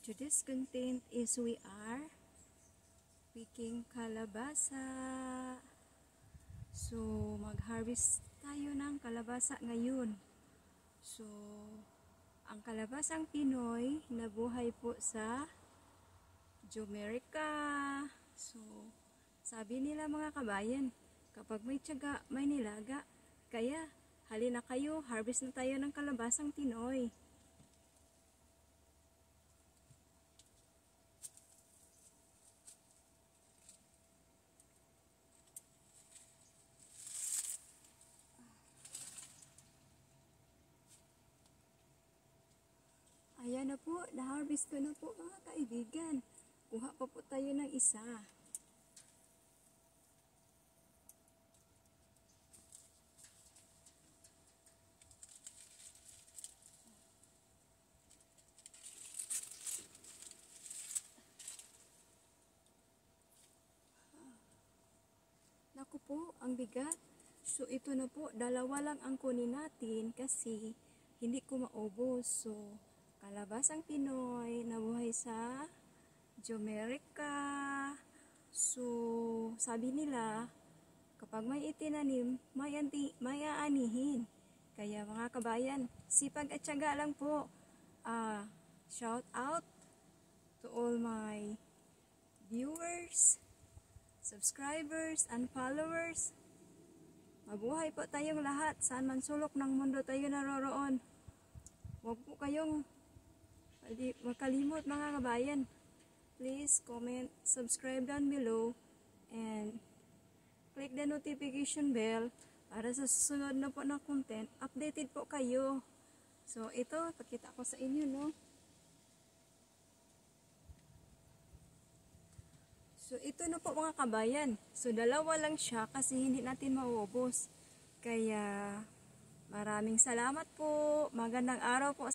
Today's content is we are picking kalabasa. So, mag-harvest tayo ng kalabasa ngayon. So, ang kalabasang Pinoy nabuhay po sa Jomerica. So, sabi nila mga kabayan, kapag may tiyaga, may nilaga. Kaya, halina kayo, harvest na tayo ng kalabasang Pinoy. Ayan na po, na-harvest ko na po mga kaibigan. Kuha pa po tayo ng isa. Naku po, ang bigat. So ito na po, dalawa lang ang kunin natin kasi hindi ko maubos. So, kalabasang Pinoy nabuhay sa Jomerica. So, sabi nila, kapag may itinanim, may aanihin. Kaya mga kabayan, sipag at tiyaga lang po. Shout out to all my viewers, subscribers, and followers. Mabuhay po tayong lahat. Saan man sulok ng mundo tayo naroroon. Huwag po kayong makalimot mga kabayan. Please comment, subscribe down below, and click the notification bell para sa susunod na po na content, updated po kayo. So ito, pakita ko sa inyo, no? So ito na po mga kabayan. So dalawa lang siya kasi hindi natin mauubos. Kaya maraming salamat po. Magandang araw po.